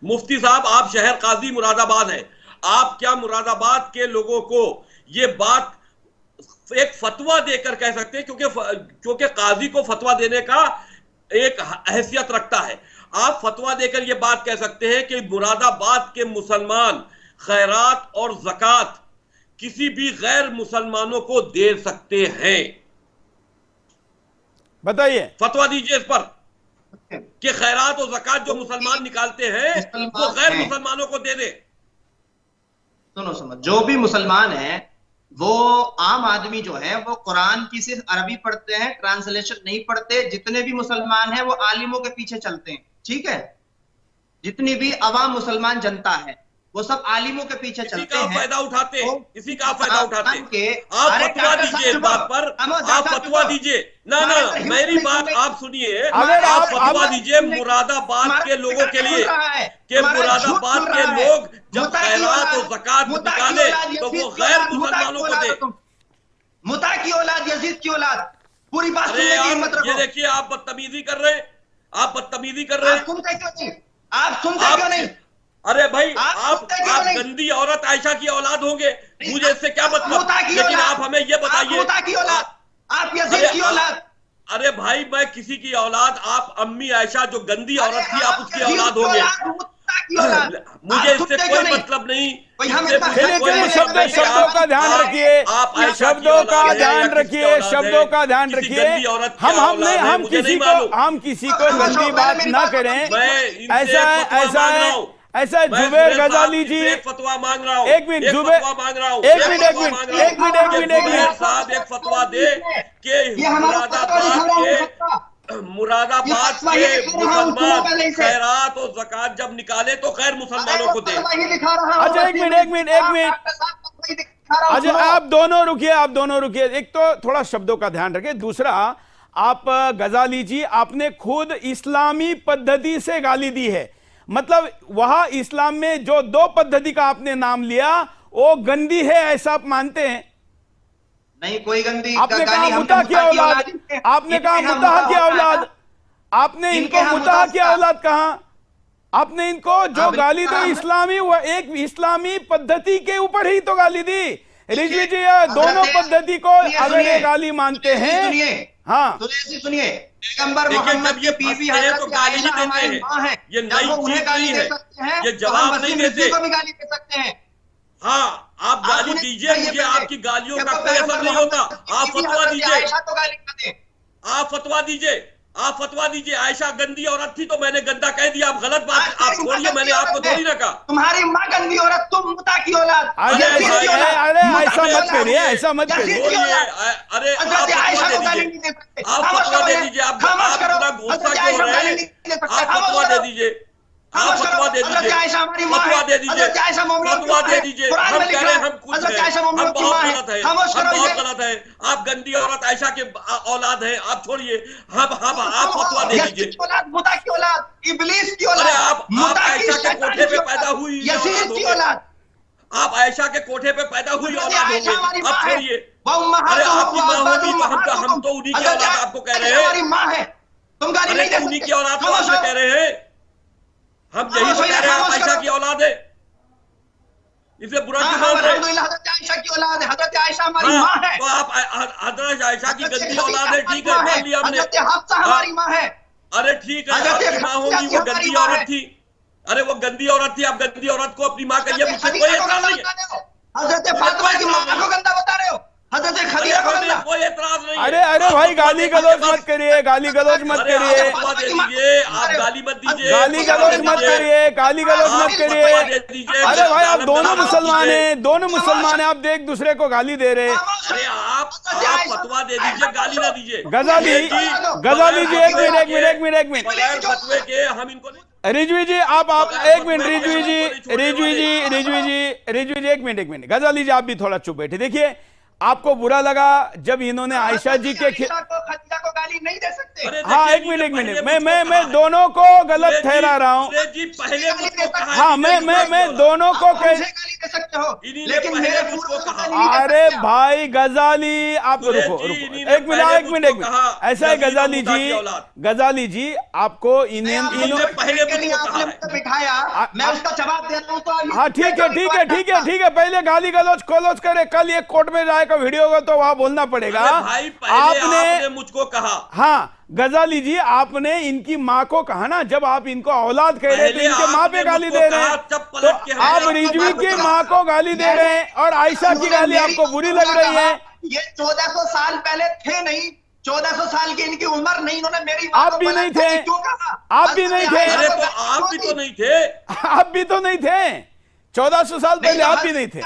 मुफ्ती साहब, आप शहर काजी मुरादाबाद है, आप क्या मुरादाबाद के लोगों को ये बात एक फतवा देकर कह सकते हैं? क्योंकि काजी को फतवा देने का एक हैसियत रखता है। आप फतवा देकर यह बात कह सकते हैं कि मुरादाबाद के मुसलमान खैरात और ज़कात किसी भी गैर मुसलमानों को दे सकते हैं? बताइए, फतवा दीजिए इस पर कि खैरात और ज़कात जो मुसलमान निकालते हैं वो गैर मुसलमानों को दे दे। सुनो सुनो, जो भी मुसलमान है वो आम आदमी जो है वो कुरान की सिर्फ अरबी पढ़ते हैं, ट्रांसलेशन नहीं पढ़ते। जितने भी मुसलमान हैं वो आलिमों के पीछे चलते हैं, ठीक है? जितनी भी अवाम मुसलमान जनता है वो सब आलिमों के पीछे चलते हैं, फायदा उठाते, इसी का फायदा उठाते। आप फतवा दीजिए इस बात पर, आप फतवा दीजिए। ना ना, मेरी बात आप सुनिए, आप फतवा दीजिए मुरादाबाद के लोगों के लिए कि मुरादाबाद के लोग जब खैरात और ज़कात निकाले तो वो गैर मुसलमानों को दे। मुता की औलाद, यजीद की औलाद, पूरी बात सुनने की हिम्मत रखो। ये देखिए, आप बदतमीजी कर रहे हैं, आप बदतमीजी कर रहे हैं। आप सुनते क्यों नहीं? आप सुनते क्यों नहीं? अरे भाई, आप गंदी औरत आयशा की औलाद होंगे, मुझे इससे क्या मतलब? लेकिन आप हमें ये बताइए, आप यजीद की औलाद। अरे भाई, मैं किसी की औलाद, आप अम्मी आयशा जो गंदी औरत थी, आप उसकी औलाद होंगे। मुझे इससे कोई मतलब नहीं। शब्दों का ध्यान रखिए, शब्दों का ध्यान रखिए, शब्दों का ध्यान रखिए। हम किसी को गंदी बात ना करें। ऐसा जुबैर गजाली जी, फतवा मांग रहा हूँ, एक मिनट जुबैर, एक मिनट साहब, एक फतवा दे कि मुरादाबाद के मुसलमान खैरात और ज़कात जब निकाले तो गैर मुसलमानों को दे। अच्छा, एक मिनट। अच्छा, आप दोनों रुकिए। एक तो थोड़ा शब्दों का ध्यान रखिए, दूसरा आप गजाली जी, आपने खुद इस्लामी पद्धति से गाली दी है। मतलब वहां इस्लाम में जो दो पद्धति का आपने नाम लिया वो गंदी है, ऐसा आप मानते हैं? नहीं, कोई गंदी। आपने कहा मुता की औलाद, आपने कहा मुताह की औलाद, आपने इनको मुताह की औलाद कहा। आपने इनको जो गाली दी इस्लामी, वो एक इस्लामी पद्धति के ऊपर ही तो गाली दी। रिजवी जी, दोनों पद्धति को अगर ये गाली मानते हैं, हाँ तो सुनिए, पैगंबर मोहम्मद की बीवी हजरत आयशा हमारी मां है, ये नई चीज नहीं है, ये जवाब नहीं देते। को भी गाली दे सकते हैं। हाँ, आप गाली दीजिए, मुझे आपकी गालियों का कोई असर नहीं होता। आप फतवा दीजिए, आप फतवा दीजिए, आप फतवा दीजिए। आयशा गंदी औरत थी तो मैंने गंदा कह दिया, आप गलत बात आप छोड़िए, मैंने आपको थोड़ी ना कहा। तुम्हारी माँ गंदी औरत, तुम मुता की औलाद। अरे ऐसा मत करिए, ऐसा मत करिए। अरे आप फतवा दे दीजिए, आप इतना गुस्सा क्यों हो रहे हैं? आप फतवा दे दीजिए, आप फतवा दे दीजिए, फतवा दे दीजिए, फतवा दे दीजिए। हम कह रहे हैं हम कुछ हैं, हम बहुत गलत है, हम बहुत गलत है। आप गंदी औरत आयशा के औलाद है, आप छोड़िए। हम आप फतवा दे दीजिए। मुता की औलाद, इब्लीस की औलाद। अरे आप आयशा के कोठे पे पैदा हुई औलाद, आप आयशा के कोठे पे पैदा हुई औलाद होंगे, आप छोड़िए। अरे आपकी माँ होगी तो हम तो उन्हीं की औलाद आपको कह रहे हैं। तुम गाली नहीं दे सकते, उन्हीं की औलाद को आप कह रहे हैं। हम यही तो कह रहे हैं, आप आयशा की औलाद है, इसे बुरा क्यों मान रहे हैं? हजरत आयशा की औलाद है, हजरत आयशा हमारी मां है। तो आप हजरत आयशा की गंदी औलाद है, ठीक है, मान लिया हमने। हजरत हफ्सा हमारी मां है। अरे ठीक है, आपकी मां होगी, वो गंदी औरत थी। अरे वो गंदी औरत थी, आप गंदी औरत को अपनी मां कहिए, मुझसे कोई एतराज नहीं है। हजरत फातिमा की मां को गंदा बता रहे हो, हजरत खदीजा को गंदा। कोई एतराज नहीं। अरे भाई, गाली गलौज मत करिए, गाली गलौज मत करिए, आप गाली मत दीजिए, गाली गलौज मत करिए, गाली गलौज मत करिए। अरे भाई, आप दोनों मुसलमान हैं, आप एक दूसरे को गाली दे रहे हैं। अरे आप फतवा दे दीजिए, गाली ना दीजिए। गजाली जी, एक मिनट। बगैर फतवे के हम इनको नहीं। रिजवी जी, आप एक मिनट। रिजवी जी, एक मिनट। गजाली जी, आप भी थोड़ा चुप बैठे। देखिए, आपको बुरा लगा जब इन्होंने आयशा जी के खदीजा को गाली नहीं दे सकते। हाँ, एक मिनट। मैं दोनों को गलत ठहरा रहा हूँ। पहले हाँ, मैं दोनों को कह सकते हो, इन्हीं ने लेकिन पहले मेरे मुझको पूर्वजों कहा। का नहीं कह अरे सकते हो। भाई गजाली, आप सुरेश रुको जी, रुको इन्हीं ने एक मिनट पहले एक मिनट मुझको एक मिनट कहा, ऐसा है यजीद और गजाली मूसा जी, की औलाद। गजाली जी आपको मैं आपको इन्हीं ने पहले के लिए मुझको आपने कहा है। मुझे बिठाया, मैं उसका जवाब दे रहा हूं, तो अभी हाँ ठीक है ठीक है ठीक है ठीक है, पहले गाली गलौज खोलोज करे, कल ये कोर्ट में जाएगा वीडियो होगा तो वहां बोलना पड़ेगा। अरे भाई पहले आपने मुझको कहा, हाँ गजाली जी आपने इनकी माँ को कहा ना, जब आप इनको औलाद कह रहे हैं तो पहले इनके माँ पे आपने गाली मुझको दे रहे कहा, हैं, तब तो पलट के हमने आप आपको रिजवी बात की कहा। माँ को गाली दे रहे हैं और आयशा की गाली आपको बुरी लग रही है। ये 1400 साल पहले थे नहीं, 1400 साल की इनकी उम्र नहीं, इन्होंने मेरी आप बात भी को नहीं गलत थे, क्यों कहा? आप भी नहीं थे। अरे तो आप भी तो नहीं थे। आप भी तो नहीं थे, 1400 साल पहले आप भी नहीं थे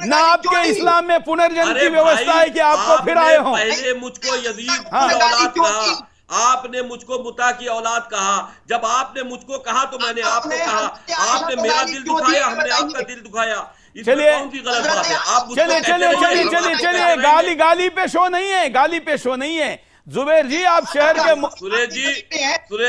ना, आपके इस्लाम में पुनर्जन्म अरे की व्यवस्था है कि आपको फिर आए हो। पहले मुझको यजीद हाँ। की औलाद कहा, आपने मुझको मुता की औलाद कहा। जब आपने मुझको कहा तो मैंने आपको कहा, आपने मेरा दिल दुखाया, हमने आपका दिल दुखाया। इसमें चलिए कौन सी गलत बात है? आप मुझको चलिए कहते चलिए रहिए, चलिए हम चलिए आपको चलिए, कहते गाली रहेंगे। गाली पे शो नहीं है, गाली पे शो नहीं है। जुबैर जी आप शहर के सुरेश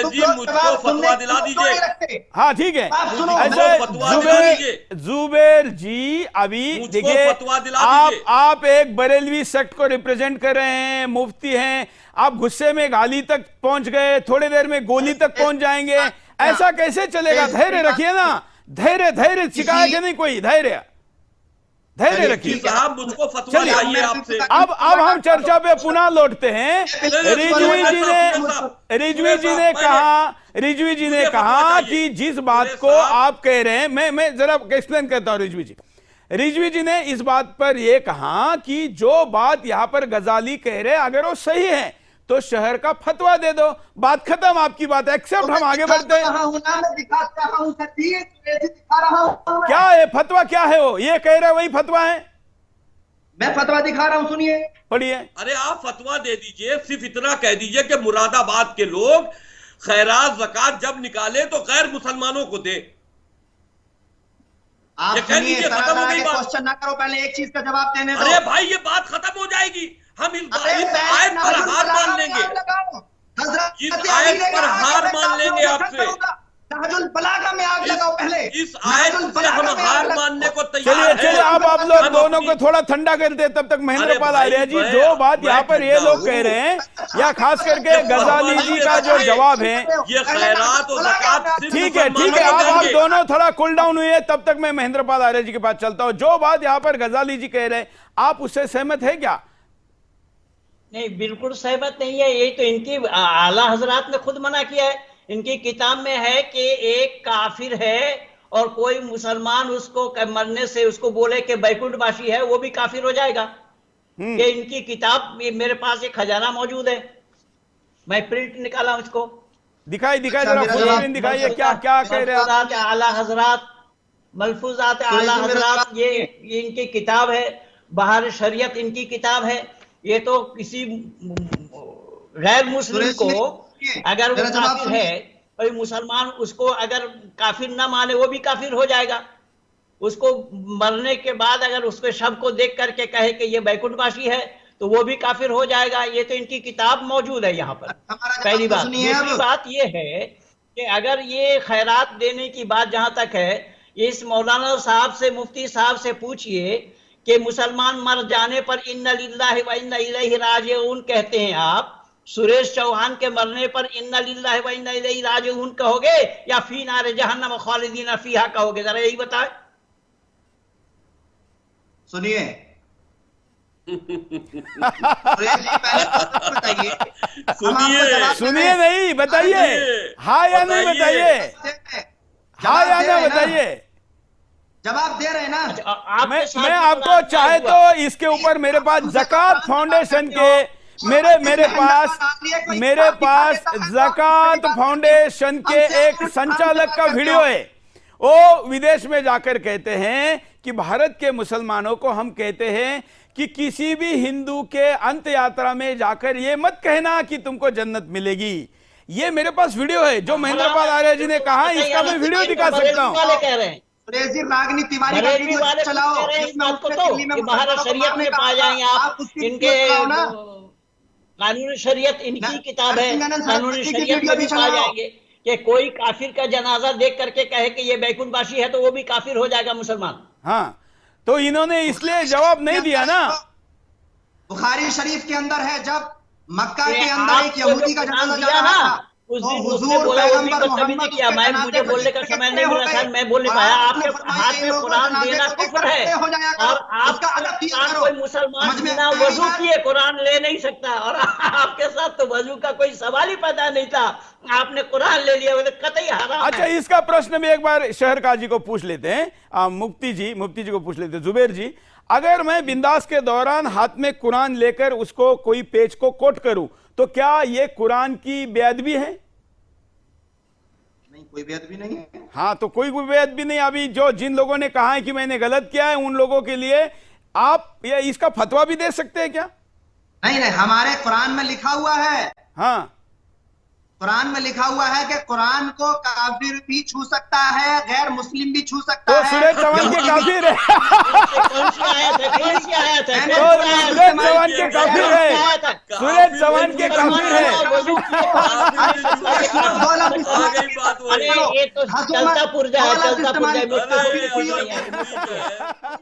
जी मुझको फतवा दिला दीजिए। हाँ ठीक है, सुनो, ऐसे फतवा दिला दीजिए। जुबैर जी अभी मुझको देखिए, फतवा दिला आप दीजिए। आप एक बरेलवी सेक्ट को रिप्रेजेंट कर रहे हैं, मुफ्ती हैं, आप गुस्से में गाली तक पहुंच गए, थोड़ी देर में गोली तक पहुंच जाएंगे, ऐसा कैसे चलेगा? धैर्य रखिए ना, धैर्य धैर्य सिखाया कि नहीं कोई? धैर्य धैर्य रखिए। साहब मुझको फतवा चलिए, चाहिए आपसे। अब हम चर्चा पे पुनः लौटते हैं। रिजवी जी ने कहा कि जिस बात को आप कह रहे हैं, मैं जरा एक्सप्लेन करता हूं। रिजवी जी ने इस बात पर यह कहा कि जो बात यहां पर गजाली कह रहे हैं अगर वो सही है तो शहर का फतवा दे दो, बात खत्म, आपकी बात एक्सेप्ट, हम आगे बढ़ते हैं। क्या है फतवा, क्या है वो ये कह रहे हैं वही फतवा है? मैं फतवा दिखा रहा हूं, सुनिए। पढ़िए। अरे आप फतवा दे दीजिए, सिर्फ इतना कह दीजिए कि मुरादाबाद के लोग खैरात ज़कात जब निकाले तो गैर मुसलमानों को दे। आप ये कह सुनिए, दीजिए, खत्म हो गई बात। क्वेश्चन ना करो, पहले एक चीज का जवाब देने दो। अरे भाई ये बात खत्म हो जाएगी, हम इस आयत पर हार मान लेंगे, इस आयत पर हार मान लेंगे आपसे। नहजुल बलागा में आग लगाओ पहले। इस आयत से हम हार मानने को तैयार चलिए हैं। चलिए, अब आप लोग हम दोनों अपनी- को थोड़ा ठंडा करते हैं, तब तक महेंद्र अरे पाल भाई, आर्य जी मैं- जो बात यहाँ मैं पर ये ठंडा लोग हूँ। कह रहे हैं, या खास करके गजाली जी का जो जवाब है, ये खैरात और ज़कात सिर्फ ठीक है मुसलमानों अब को आप देंगे। दोनों थोड़ा कूल डाउन हुए, तब तक मैं महेंद्र पाल आर्य जी के पास चलता हूं। जो बात यहाँ पर गजाली जी कह रहे हैं, आप उससे सहमत है क्या? नहीं, बिल्कुल सहमत नहीं है। ये तो इनकी आला हजरात ने खुद मना किया है। इनकी किताब में है कि एक काफिर है और कोई मुसलमान उसको मरने से उसको बोले कि बैकुंठवासी है, वो भी काफिर हो जाएगा। ये इनकी किताब, ये मेरे पास एक खजाना मौजूद है, मैं प्रिंट निकाला उसको। दिखाई जरा फुल स्क्रीन दिखाइए, क्या क्या कह रहे हैं आप? मलफूजात आला हजरात, मलफूजात आला हजरात, ये इनकी किताब है। बहार शरीयत इनकी किताब है। ये तो किसी गैर मुस्लिम को अगर वो काफिर है, कोई मुसलमान उसको अगर काफिर ना माने, वो भी काफिर हो जाएगा। उसको मरने के बाद अगर उसके शव को देख करके कहे कि ये बैकुंठवासी है, तो वो भी काफिर हो जाएगा। ये तो इनकी किताब मौजूद है यहाँ पर, पहली बात। दूसरी बात ये है कि अगर ये खैरात देने की बात जहां तक है, इस मौलाना साहब से, मुफ्ती साहब से पूछिए कि मुसलमान मर जाने पर इन्ना लिल्लाहि व इन्ना इलैहि राजिऊन कहते हैं आप, सुरेश चौहान के मरने पर इन्ना लिल्लाहि व इन्ना इलैहि राजिऊन कहोगे या फी नार जहन्नम खालिदीन फीहा कहोगे? जरा यही बताएं। सुनिए, सुनिए नहीं, बताइए हाँ या नहीं, बताइए हाँ या ना, बताइए। जवाब दे रहे हैं ना? मैं आपको चाहे तो इसके ऊपर मेरे पास ज़कात फाउंडेशन के मेरे पास ज़कात फाउंडेशन के एक संचालक का वीडियो है। वो विदेश में जाकर कहते हैं कि भारत के मुसलमानों को हम कहते हैं कि किसी भी हिंदू के अंत यात्रा में जाकर ये मत कहना कि तुमको जन्नत मिलेगी। ये मेरे पास वीडियो है जो महेंद्र पाल आर्य जी ने कहा, इसका मैं वीडियो दिखा सकता हूँ। कह रहे हैं रागनी तिवारी का वीडियो चलाओ, बाहर शरीयत में पा जाएंगे आप। इनके कानूनी शरीयत इनकी किताब है, कानूनी शरीयत में भी पा जाएंगे कि कोई काफिर का जनाजा देख करके कहे कि ये बैकुंठवासी है, तो वो भी काफिर हो जाएगा मुसलमान। हाँ, तो इन्होंने इसलिए जवाब नहीं दिया ना। बुखारी शरीफ के अंदर है, जब मक्का ये के अंदर एक आपको यहूदी जो का कुरान जनाजा दिया जा ना, रहा था, उस तो दिन उसने हुजूर बोला, वो भी पैगंबर बदतमीजी मोहम्मद किया। उसके मैं जनाजे मुझे पर बोलने का खड़े समय नहीं हो मिला गए था, मैं बोल नहीं और पाया। आपने आपके फरमाया, हाथ इन में लोगों को कुरान जनाजे देना को कुफ्र है, इकट्ठे हो जाया करो, और आप उसका अदब किया कुरान करो। कोई मुसलमान समझ में बिना आई वजू बात? किए कुरान ले नहीं सकता, और आपके साथ तो वजू का कोई सवाल ही पैदा नहीं था, आपने कुरान ले लिया, वो तो कतई हराम अच्छा, है। इसका प्रश्न भी एक बार शहर काजी को पूछ लेते हैं, मुफ्ती जी को पूछ लेते हैं। जुबैर जी, अगर मैं बिंदास के दौरान हाथ में कुरान लेकर उसको कोई पेज को कोट करूं, तो क्या यह कुरान की बेअदबी है? नहीं, कोई बेअदबी नहीं है। हाँ, तो कोई बेअदबी नहीं। अभी जो जिन लोगों ने कहा है कि मैंने गलत किया है, उन लोगों के लिए आप ये इसका फतवा भी दे सकते हैं क्या? नहीं नहीं, हमारे कुरान में लिखा हुआ है, हाँ, कुरान में लिखा हुआ है कि कुरान को काफिर भी छू सकता है, गैर मुस्लिम भी छू सकता तो है। सूरज चमन के काफिर है। कौन सी आयत है, कौन सी आयत है, मैंने कौन सी आयत सूरज है? चमन के काफिर है, सूरज चमन के काफिर है। वजू किए आ गई बात वही। अरे ये तो चलता पुर्जा है, चलता पुर्जा है, मुझको अरे, कोई अगर नहीं है। ठीक है